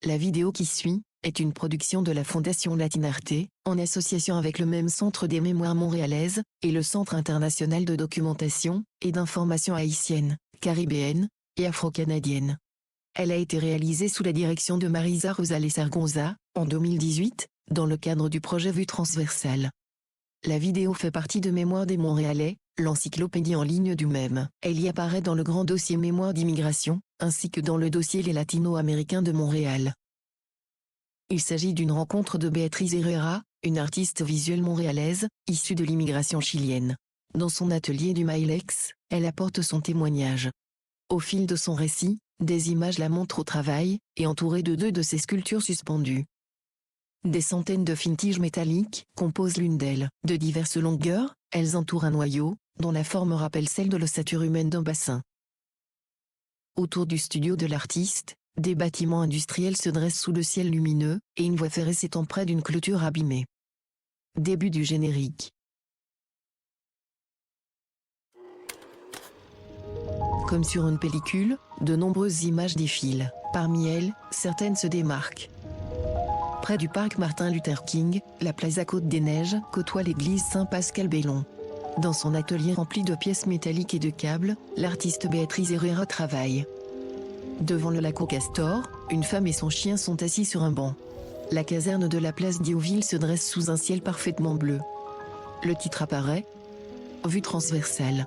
La vidéo qui suit est une production de la Fondation Latinarte, en association avec le même Centre des Mémoires montréalaises, et le Centre international de documentation et d'information haïtienne, caribéenne et afro-canadienne. Elle a été réalisée sous la direction de Marisa Rosales Argonza, en 2018, dans le cadre du projet Vue transversale. La vidéo fait partie de Mémoires des Montréalais, l'encyclopédie en ligne du même. Elle y apparaît dans le grand dossier Mémoires d'immigration, ainsi que dans le dossier Les Latino-Américains de Montréal. Il s'agit d'une rencontre de Béatrice Herrera, une artiste visuelle montréalaise, issue de l'immigration chilienne. Dans son atelier du Mailex, elle apporte son témoignage. Au fil de son récit, des images la montrent au travail, et entourée de deux de ses sculptures suspendues. Des centaines de fines tiges métalliques composent l'une d'elles. De diverses longueurs, elles entourent un noyau, dont la forme rappelle celle de l'ossature humaine d'un bassin. Autour du studio de l'artiste, des bâtiments industriels se dressent sous le ciel lumineux, et une voie ferrée s'étend près d'une clôture abîmée. Début du générique. Comme sur une pellicule, de nombreuses images défilent. Parmi elles, certaines se démarquent. Près du parc Martin Luther King, la Plaza Côte-des-Neiges côtoie l'église Saint-Pascal-Bellon. Dans son atelier rempli de pièces métalliques et de câbles, l'artiste Béatrice Herrera travaille. Devant le lac aux castors, une femme et son chien sont assis sur un banc. La caserne de la place Diouville se dresse sous un ciel parfaitement bleu. Le titre apparaît « Vue transversale ».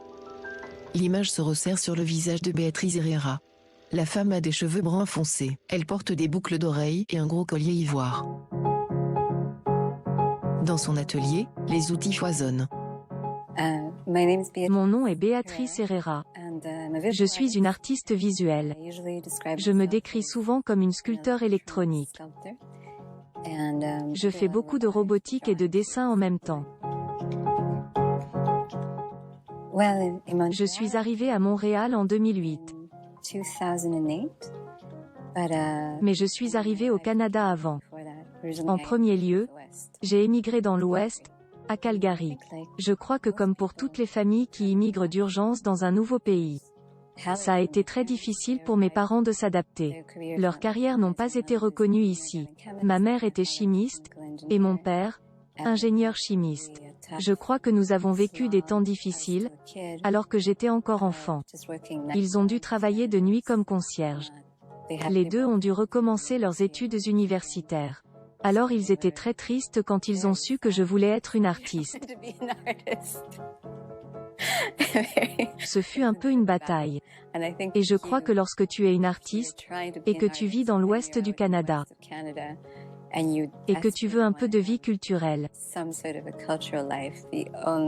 L'image se resserre sur le visage de Béatrice Herrera. La femme a des cheveux bruns foncés. Elle porte des boucles d'oreilles et un gros collier ivoire. Dans son atelier, les outils foisonnent. Mon nom est Béatrice Herrera. Je suis une artiste visuelle. Je me décris souvent comme une sculpteur électronique. Je fais beaucoup de robotique et de dessin en même temps. Je suis arrivée à Montréal en 2008. Mais je suis arrivée au Canada avant. En premier lieu, j'ai émigré dans l'Ouest, à Calgary. Je crois que comme pour toutes les familles qui immigrent d'urgence dans un nouveau pays, ça a été très difficile pour mes parents de s'adapter. Leurs carrières n'ont pas été reconnues ici. Ma mère était chimiste, et mon père, ingénieur chimiste. Je crois que nous avons vécu des temps difficiles, alors que j'étais encore enfant. Ils ont dû travailler de nuit comme concierges. Les deux ont dû recommencer leurs études universitaires. Alors ils étaient très tristes quand ils ont su que je voulais être une artiste. Ce fut un peu une bataille. Et je crois que lorsque tu es une artiste, et que tu vis dans l'ouest du Canada, et que tu veux un peu de vie culturelle,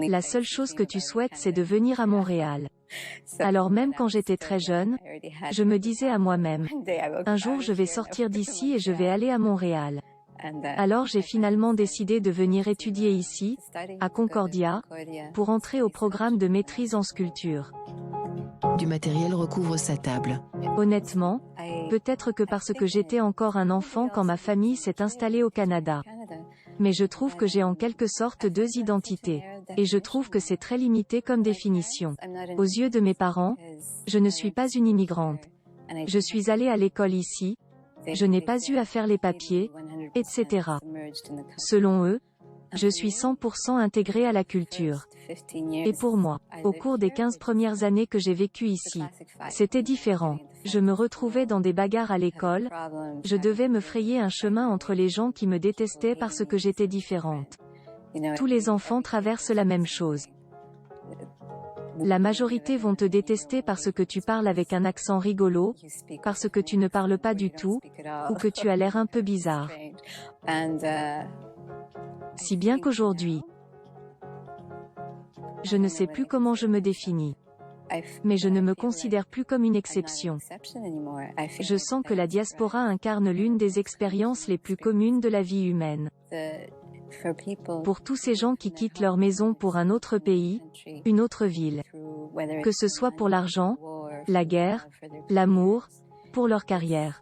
la seule chose que tu souhaites c'est de venir à Montréal. Alors même quand j'étais très jeune, je me disais à moi-même, un jour je vais sortir d'ici et je vais aller à Montréal. Alors j'ai finalement décidé de venir étudier ici, à Concordia, pour entrer au programme de maîtrise en sculpture. Du matériel recouvre sa table. Honnêtement, peut-être que parce que j'étais encore un enfant quand ma famille s'est installée au Canada. Mais je trouve que j'ai en quelque sorte deux identités. Et je trouve que c'est très limité comme définition. Aux yeux de mes parents, je ne suis pas une immigrante. Je suis allée à l'école ici, je n'ai pas eu à faire les papiers, etc. Selon eux, je suis 100% intégrée à la culture. Et pour moi, au cours des 15 premières années que j'ai vécues ici, c'était différent. Je me retrouvais dans des bagarres à l'école, je devais me frayer un chemin entre les gens qui me détestaient parce que j'étais différente. Tous les enfants traversent la même chose. La majorité vont te détester parce que tu parles avec un accent rigolo, parce que tu ne parles pas du tout, ou que tu as l'air un peu bizarre. Si bien qu'aujourd'hui, je ne sais plus comment je me définis. Mais je ne me considère plus comme une exception. Je sens que la diaspora incarne l'une des expériences les plus communes de la vie humaine. Pour tous ces gens qui quittent leur maison pour un autre pays, une autre ville, que ce soit pour l'argent, la guerre, l'amour, pour leur carrière.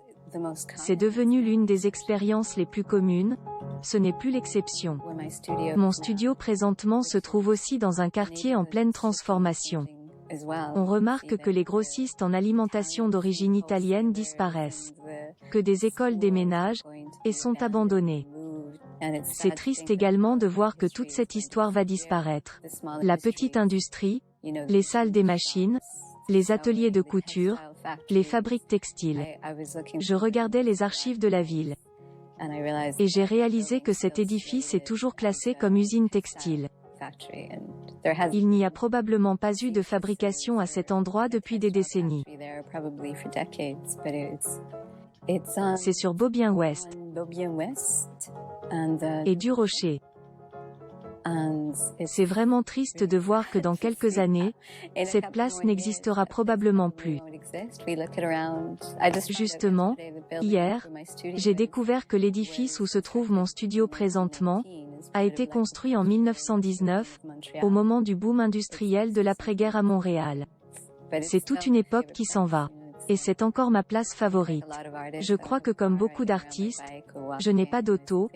C'est devenu l'une des expériences les plus communes, ce n'est plus l'exception. Mon studio présentement se trouve aussi dans un quartier en pleine transformation. On remarque que les grossistes en alimentation d'origine italienne disparaissent, que des écoles déménagent et sont abandonnées. C'est triste également de voir que toute cette histoire va disparaître. La petite industrie, les salles des machines, les ateliers de couture, les fabriques textiles. Je regardais les archives de la ville. Et j'ai réalisé que cet édifice est toujours classé comme usine textile. Il n'y a probablement pas eu de fabrication à cet endroit depuis des décennies. C'est sur Beaubien Ouest et du Rocher. C'est vraiment triste de voir que dans quelques années, cette place n'existera probablement plus. Justement, hier, j'ai découvert que l'édifice où se trouve mon studio présentement a été construit en 1919, au moment du boom industriel de l'après-guerre à Montréal. C'est toute une époque qui s'en va. Et c'est encore ma place favorite. Je crois que comme beaucoup d'artistes, je n'ai pas d'auto,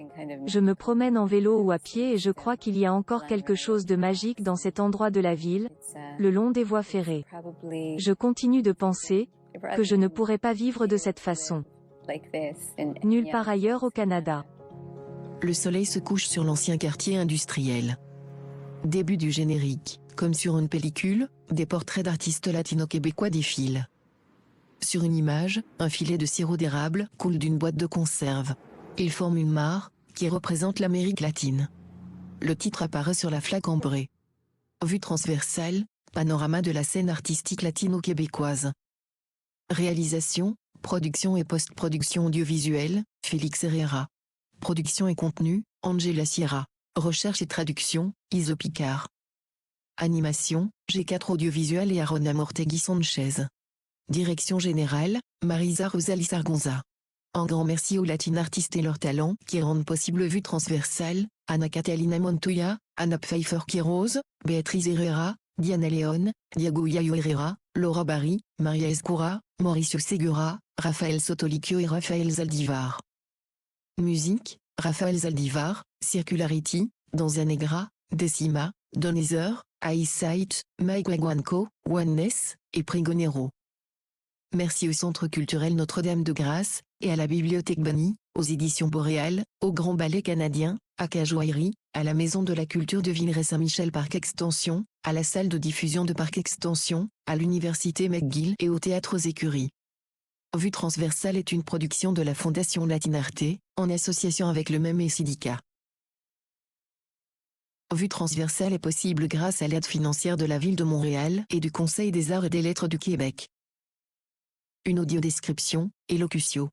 je me promène en vélo ou à pied et je crois qu'il y a encore quelque chose de magique dans cet endroit de la ville, le long des voies ferrées. Je continue de penser que je ne pourrais pas vivre de cette façon. Nulle part ailleurs au Canada. Le soleil se couche sur l'ancien quartier industriel. Début du générique, comme sur une pellicule, des portraits d'artistes latino-québécois défilent. Sur une image, un filet de sirop d'érable coule d'une boîte de conserve. Il forme une mare, qui représente l'Amérique latine. Le titre apparaît sur la flaque ambrée. Vue transversale, panorama de la scène artistique latino-québécoise. Réalisation, production et post-production audiovisuelle, Félix Herrera. Production et contenu, Angela Sierra. Recherche et traduction, Iso Picard. Animation, G4 Audiovisuel et Arona Mortegui Sanchez. Direction générale, Marisa Rosalie Sargonza. Un grand merci aux Latin artistes et leurs talents qui rendent possible Vue transversale, Ana Catalina Montoya, Anna Pfeiffer-Quiroz, Béatrice Herrera, Diana León, Diego Yayo Herrera, Laura Barry, Maria Escura, Mauricio Segura, Raphaël Sotolicchio et Raphaël Zaldivar. Musique, Raphaël Zaldivar, Circularity, Danza Negra, Decima, Donezer, Eyesight, Mike Wagwanko, Oneness, et Prigonero. Merci au Centre culturel Notre-Dame de Grâce, et à la Bibliothèque Bani, aux éditions Boréal, au Grand Ballet canadien, à Cajoairie, à la Maison de la Culture de Villeray-Saint-Michel Parc Extension, à la salle de diffusion de Parc Extension, à l'Université McGill et au Théâtre aux Écuries. Vue transversale est une production de la Fondation Latinarte, en association avec le même syndicat. Vue transversale est possible grâce à l'aide financière de la Ville de Montréal et du Conseil des arts et des lettres du Québec. Une audiodescription, Elocucio.